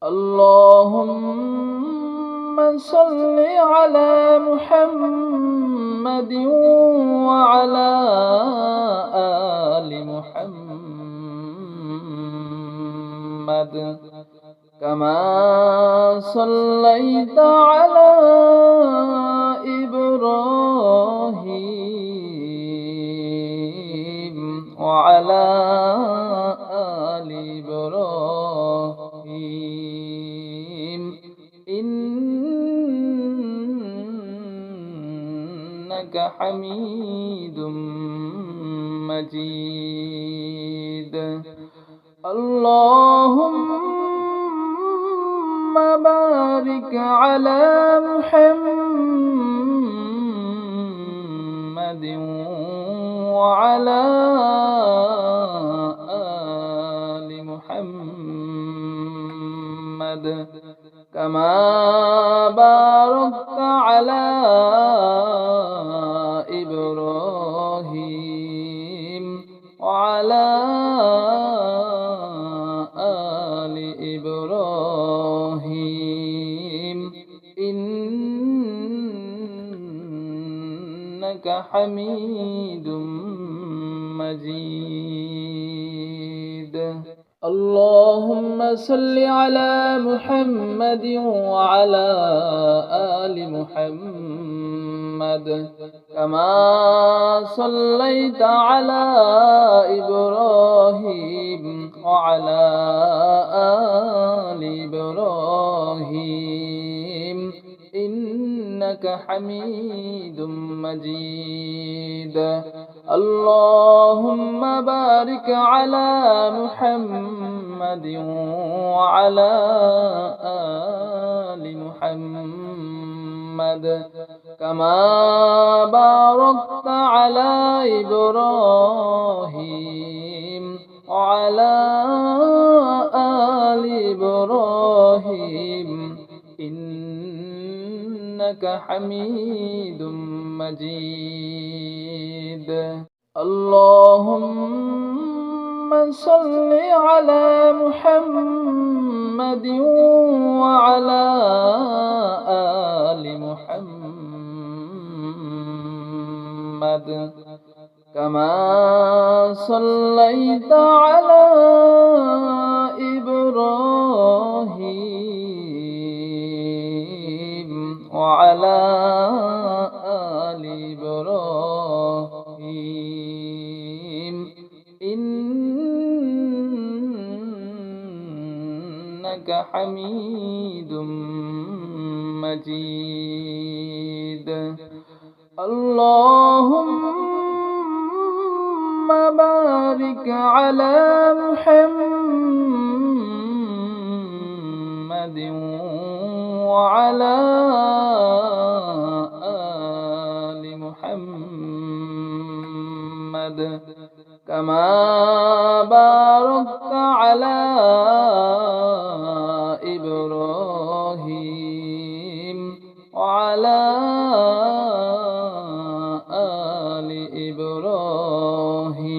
اللهم صل على محمد وعلى آل محمد كما صليت على إبراهيم وعلى آل إبراهيم إنك حميد مجيد. اللهم بارك على محمد وعلى آل محمد كما باركت على إبراهيم وعلى آل إبراهيم إنك حميد مجيد. اللهم صل على محمد وعلى آل محمد كما صليت على إبراهيم وعلى آل إبراهيم إنك حميد مجيد. اللهم بارك على محمد وعلى آل محمد كما باركت على إبراهيم وعلى آل إبراهيم إنك حميد مجيد. اللهم صل على محمد وعلى آل محمد كما صليت على إبراهيم وعلى آل إبراهيم إنك حميد مجيد. اللهم بارك على محمد وعلى آل محمد كما باركت على إبراهيم وعلى آل إبراهيم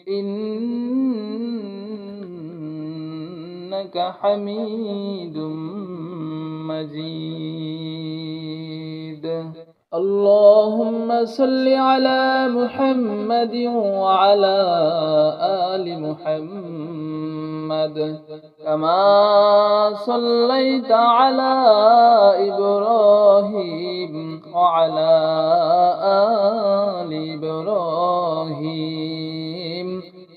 إنك حميد مجيد. اللهم صل على محمد وعلى آل محمد كما صليت على إبراهيم وعلى آل إبراهيم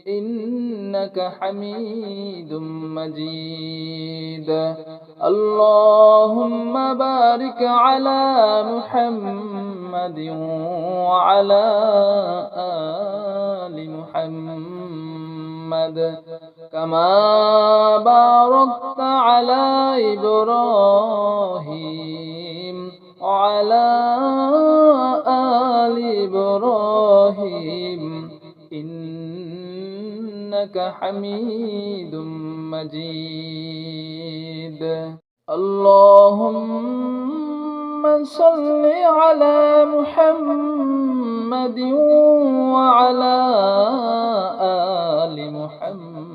إنك حميد مجيد. اللهم بارك على محمد وعلى آل محمد كما باركت على إبراهيم وعلى آل إبراهيم إنك حميد مجيد. اللهم صل على محمد وعلى آل محمد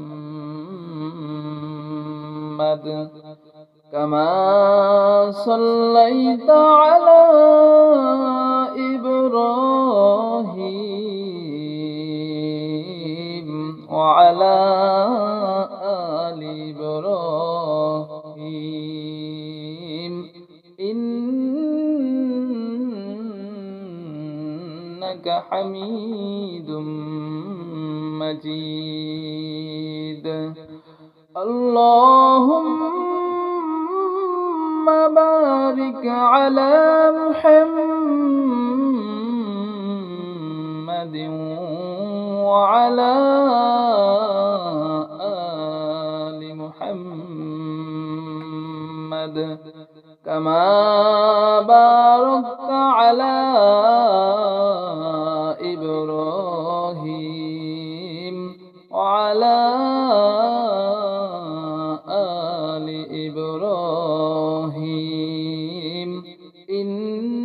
كما صليت على إبراهيم وعلى آل إبراهيم إنك حميد مجيد. اللهم بارك على محمد وعلى آل محمد كما باركت على إبراهيم وعلى آل إبراهيم إنك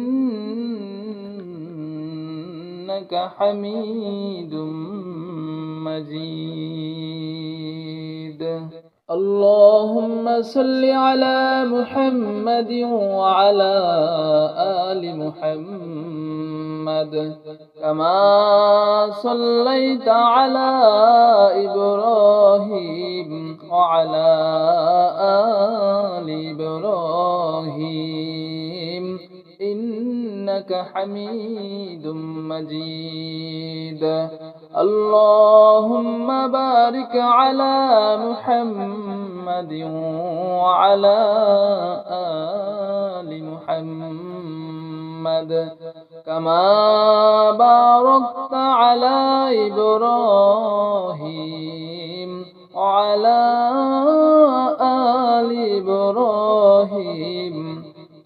حميد مجيد. اللهم صل على محمد وعلى آل محمد كما صليت على إبراهيم وعلى آل إبراهيم إنك حميد مجيد. اللهم بارك على محمد وعلى آل محمد كما باركت على إبراهيم وعلى آل إبراهيم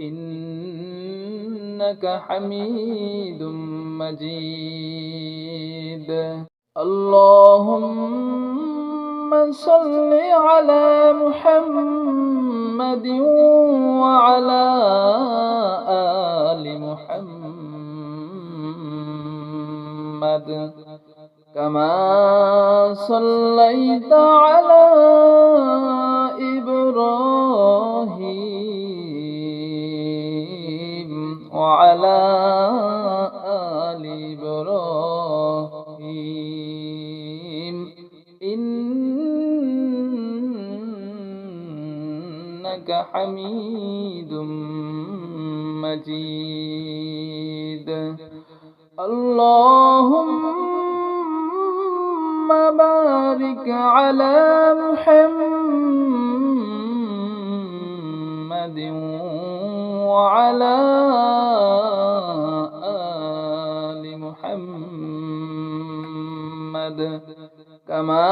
إنك حميد مجيد. اللهم صل على محمد وعلى آل محمد كما صليت على إبراهيم وعلى آل إبراهيم إنك حميد مجيد. اللهم بارك على محمد وعلى آل محمد كما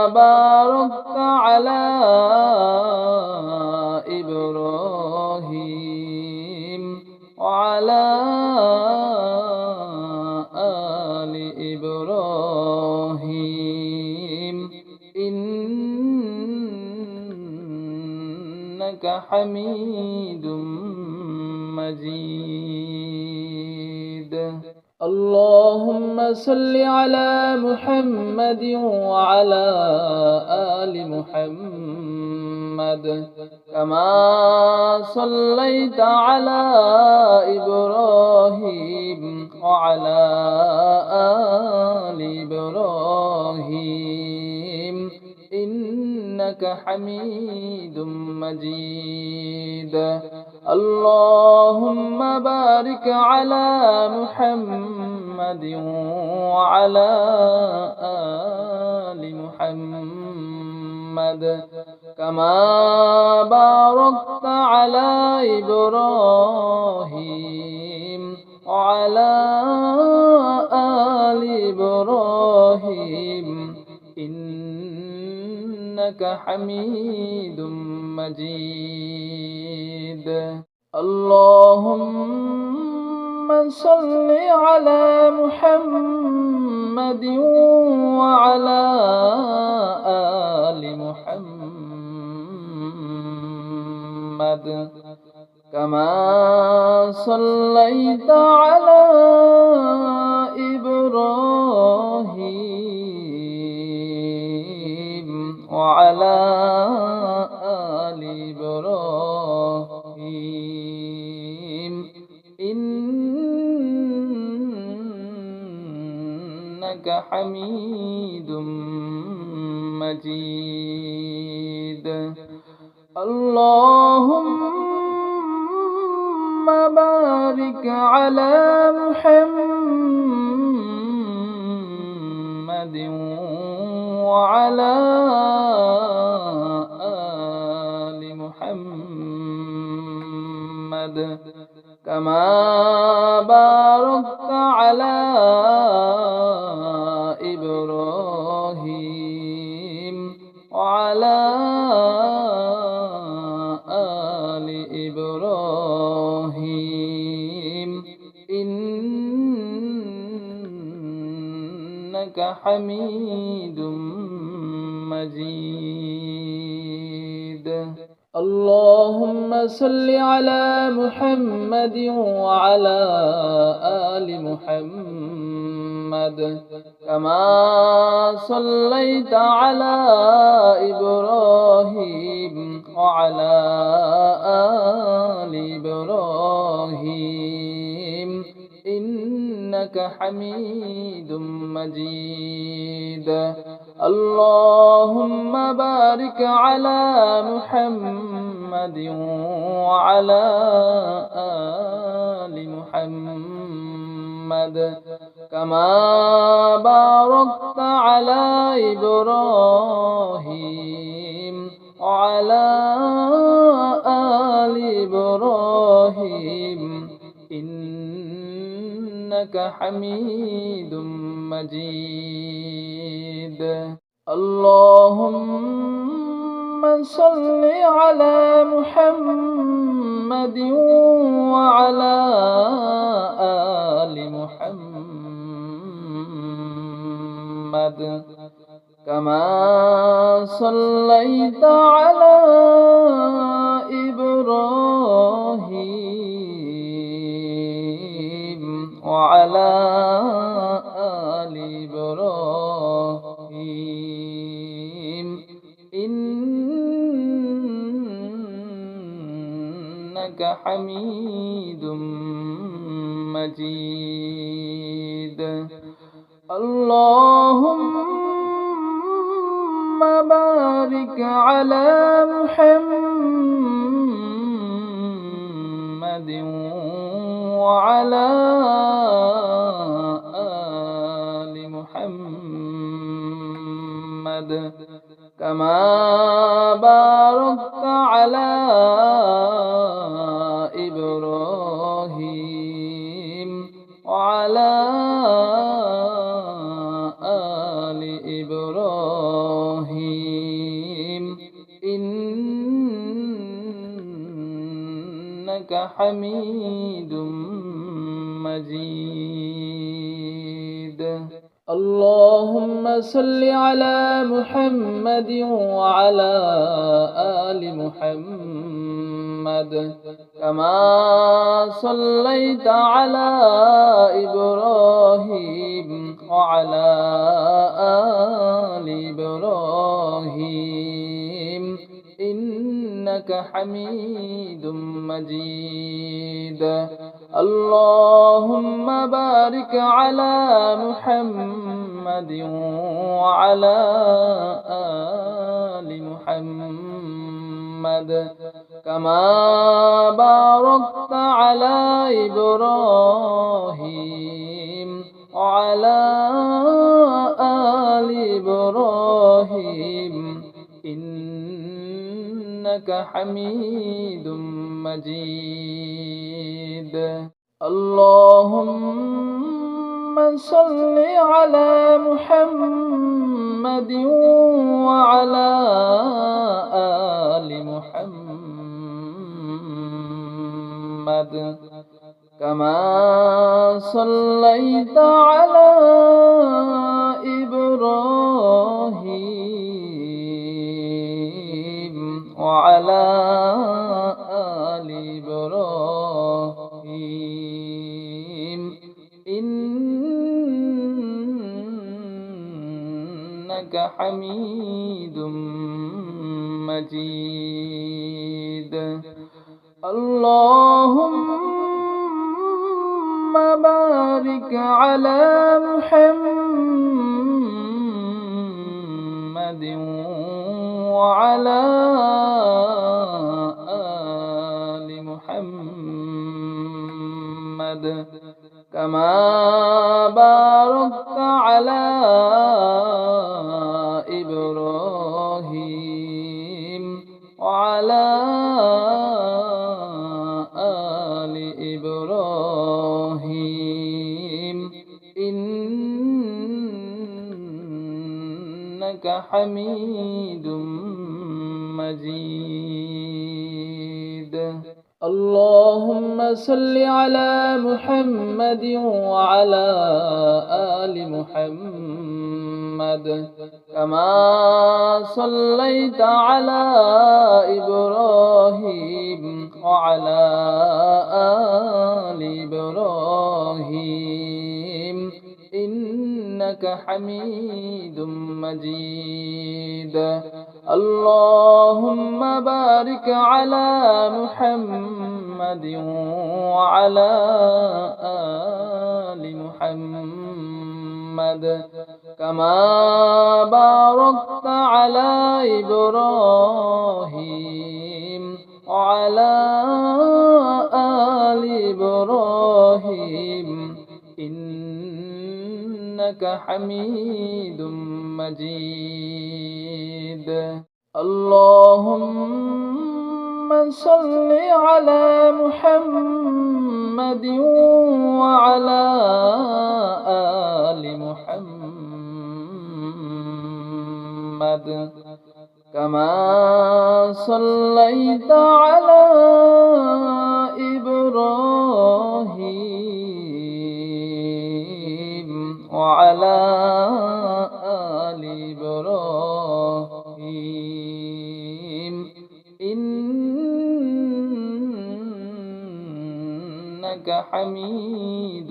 باركت على إبراهيم وعلى آل إبراهيم إنك حميد مجيد. اللهم صل على محمد وعلى آل محمد كما صليت على إبراهيم وعلى آل إبراهيم إنك حميد مجيد. اللهم بارك على محمد وعلى آل محمد كما باركت على إبراهيم وعلى آل إبراهيم إنك حميد مجيد. اللهم صل على محمد وعلى آل محمد كما صليت على إبراهيم وعلى إنك حميد مجيد اللهم بارك على محمد وعلى آل محمد كما باركت على إبراهيم وعلى آل إبراهيم إنك حميد مجيد اللهم صل على محمد وعلى آل محمد كما صليت على إبراهيم وعلى آل إبراهيم إنك حميد مجيد اللهم بارك على محمد وعلى آل محمد كما باركت على إبراهيم وعلى آل إبراهيم إنك حميد مجيد اللهم صل على محمد وعلى آل محمد كما صليت على إبراهيم وعلى آل إبراهيم إنك حميد مجيد اللهم بارك على محمد وعلى آل محمد كما باركت على إبراهيم وعلى آل إبراهيم إنك حميد مجيد اللهم صل على محمد وعلى آل محمد كما صليت على إبراهيم وعلى آل إبراهيم إنك حميد مجيد اللهم بارك على محمد وعلى آل محمد كما باركت على إبراهيم وعلى آل إبراهيم إنك حميد مجيد اللهم صل على محمد وعلى آل محمد كما صليت على إبراهيم وعلى آل إبراهيم إنك حميد مجيد اللهم بارك على محمد محمد وعلى آل محمد كما باركت على إبراهيم وعلى آل إبراهيم إنك حميد مجيد. اللهم صل على محمد وعلى آل محمد كما صليت على إبراهيم وعلى آل إبراهيم إنك حميد مجيد. اللهم بارك على محمد وعلى آل محمد كما باركت على إبراهيم وعلى آل إبراهيم إنك حميد مجيد. اللهم صل على محمد وعلى آل محمد كما صليت على إبراهيم وعلى آل إبراهيم إنك حميد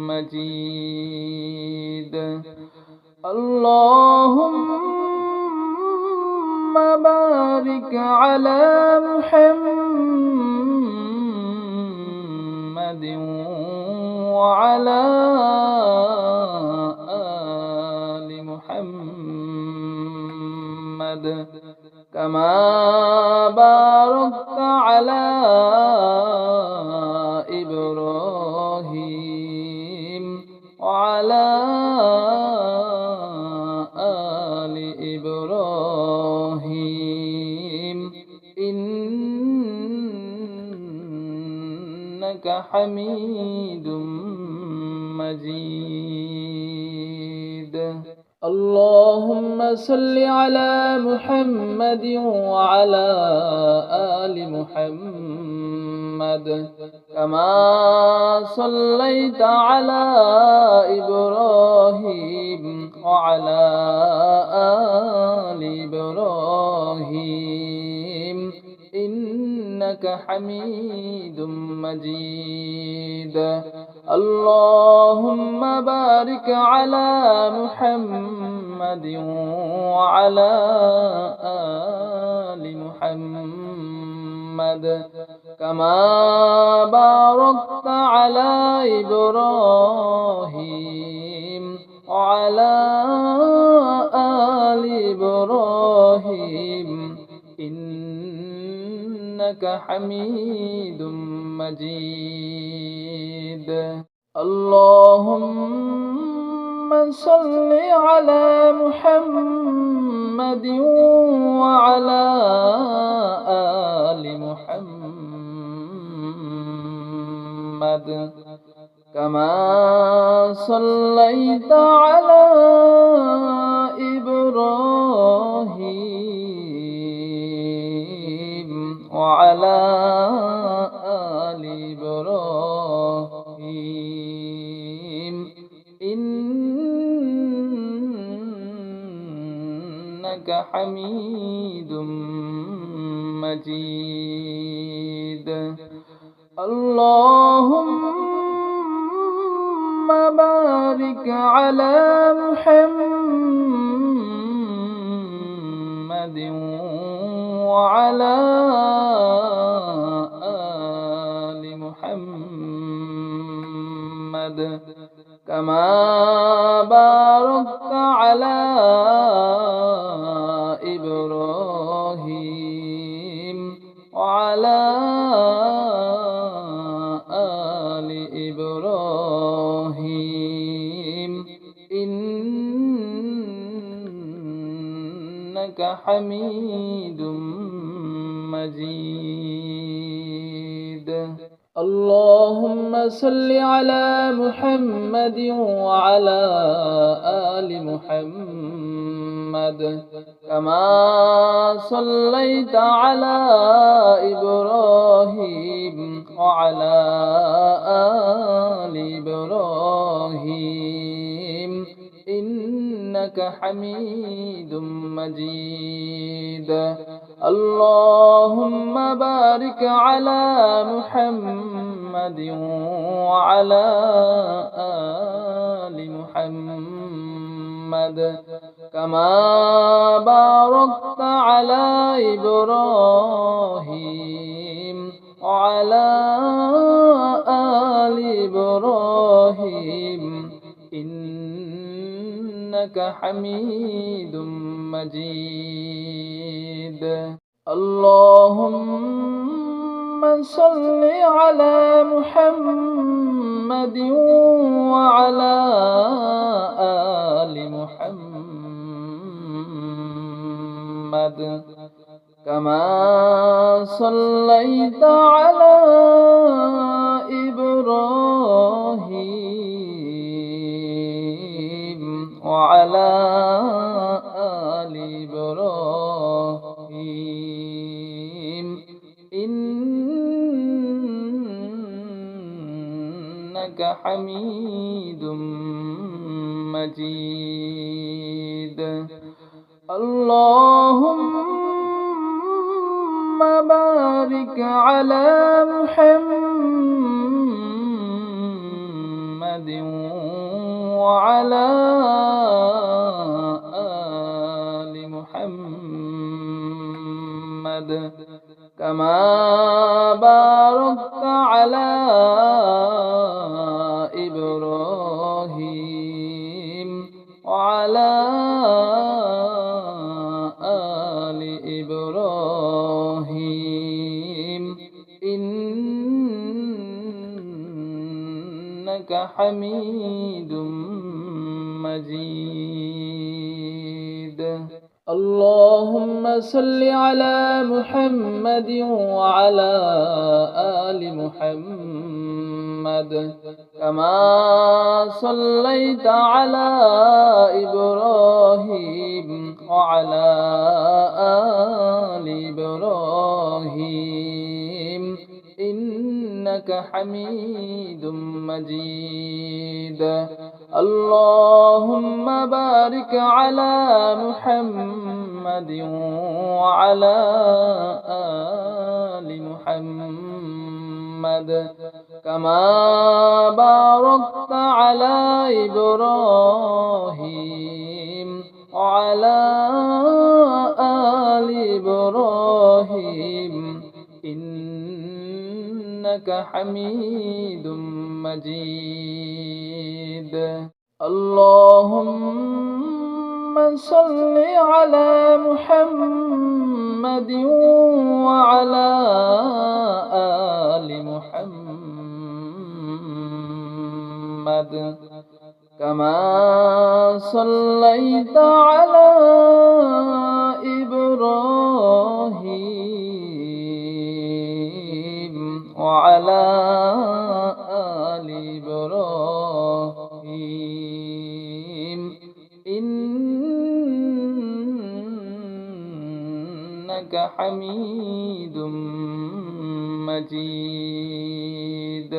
مجيد. اللهم بارك على محمد وعلى آل محمد كما باركت على إبراهيم وعلى آل إبراهيم إنك حميد مجيد. اللهم صل على محمد وعلى آل محمد كما صليت على إبراهيم وعلى آل إبراهيم إنك حميد مجيد. اللهم بارك على محمد وعلى آل محمد كما باركت على إبراهيم وعلى آل إبراهيم إنك حميد مجيد. اللهم صل على محمد وعلى آل محمد كما صليت على إبراهيم وعلى آل إبراهيم إنك حميد مجيد. اللهم بارك على محمد وعلى آل محمد كما باركت على إبراهيم وعلى آل إبراهيم إنك حميد مجيد. اللهم صل على محمد وعلى آل محمد كما صليت على إبراهيم وعلى آل إبراهيم إنك حميد مجيد. اللهم بارك على محمد وعلى آل محمد كما باركت على إبراهيم وعلى آل إبراهيم إنك حميد مجيد. اللهم صل على محمد وعلى آل محمد كما صليت على إبراهيم وعلى آل إبراهيم إنك حميد مجيد. اللهم بارك على محمد وعلى آل محمد كما باركت على إبراهيم وعلى آل إبراهيم إنك حميد مجيد. اللهم صل على محمد وعلى آل محمد كما صليت على إبراهيم وعلى آل إبراهيم إنك حميد مجيد. اللهم بارك على محمد وعلى آل محمد كما باركت على إبراهيم وعلى آل إبراهيم إنك حميد مجيد. اللهم صل على محمد وعلى آل محمد كما صليت على إبراهيم وعلى آل إبراهيم إنك حميد مجيد.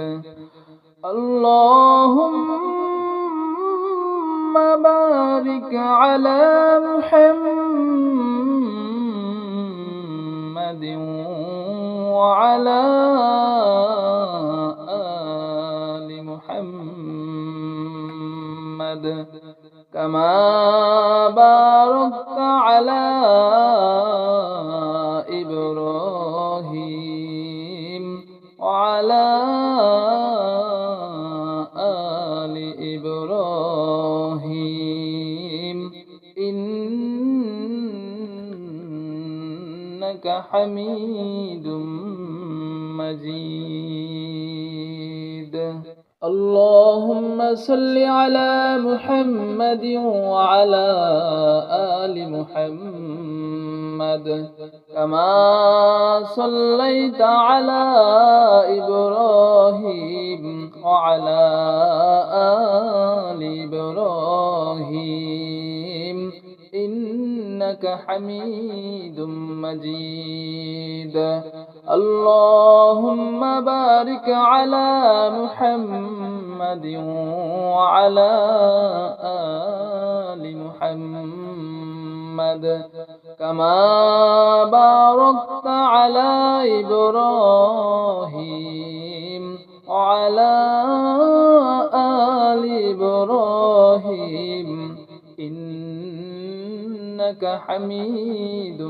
اللهم بارك على محمد وعلى آل محمد كما باركت على إبراهيم وعلى آل إبراهيم إنك حميد مجيد. اللهم صل على محمد وعلى آل محمد كما صليت على إبراهيم وعلى آل إبراهيم إنك حميد مجيد. اللهم بارك على محمد وعلى آل محمد كما باركت على إبراهيم وعلى آل إبراهيم إنك حميد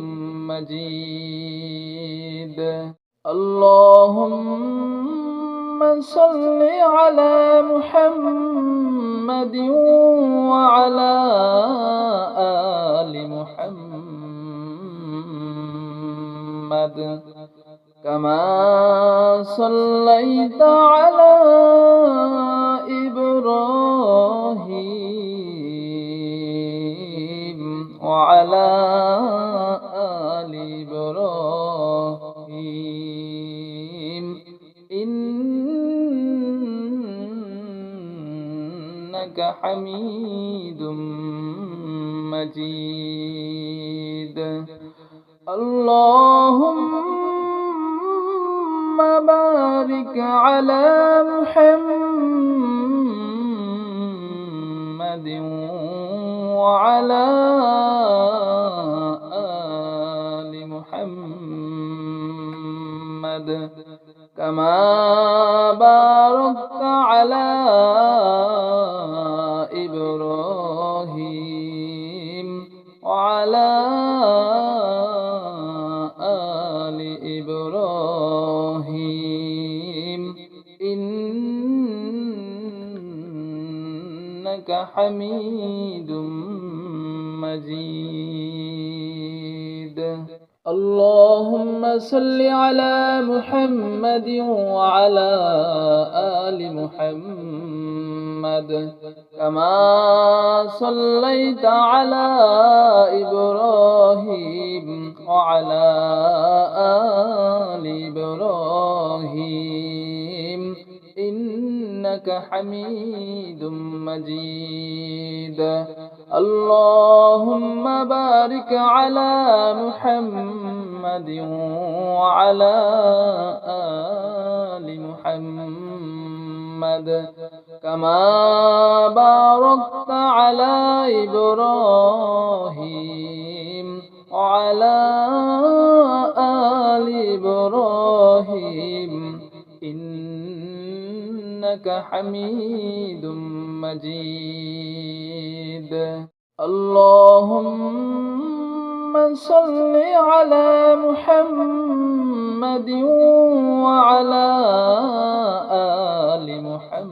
مجيد. اللهم صل على محمد وعلى آل محمد كما صليت على إبراهيم وعلى آل إبراهيم إنك حميد مجيد. اللهم بارك على محمد وعلى آل محمد كما باركت على إبراهيم وعلى آل إبراهيم إنك حميد مجيد. اللهم صل على محمد وعلى آل محمد كما صليت على إبراهيم وعلى آل إبراهيم إنك حميد مجيد. اللهم بارك على محمد وعلى آل محمد كما باركت على إبراهيم وعلى آل إبراهيم إنك حميد مجيد. اللهم صل على محمد وعلى آل محمد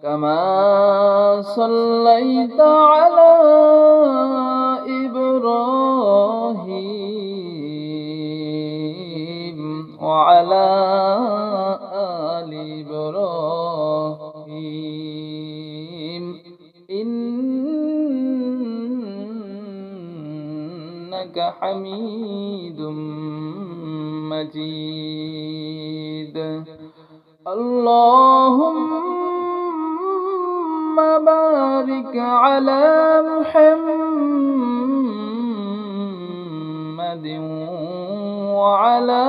كما صليت على إبراهيم وعلى آل إبراهيم إنك حميد مجيد. اللهم بارك على محمد وعلى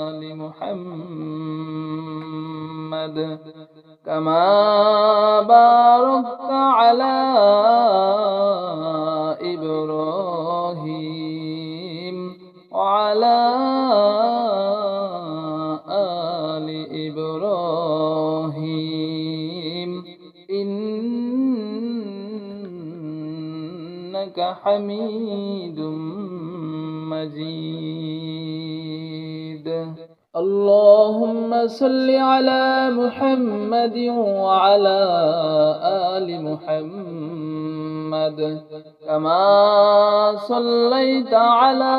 آل محمد كما باركت على إبراهيم وعلى آل إبراهيم إنك حميد مجيد. اللهم صل على محمد وعلى آل محمد كما صليت على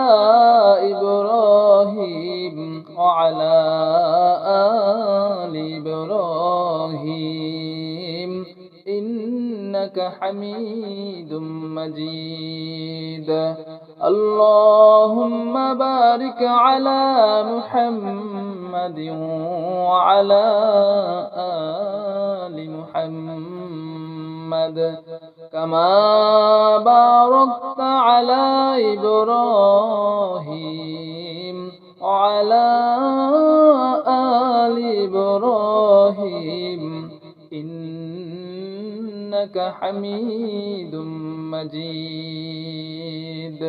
إبراهيم وعلى آل إبراهيم إنك حميد مجيد. اللهم بارك على محمد وعلى آل محمد كما باركت على إبراهيم وعلى آل إبراهيم إنك حميد مجيد.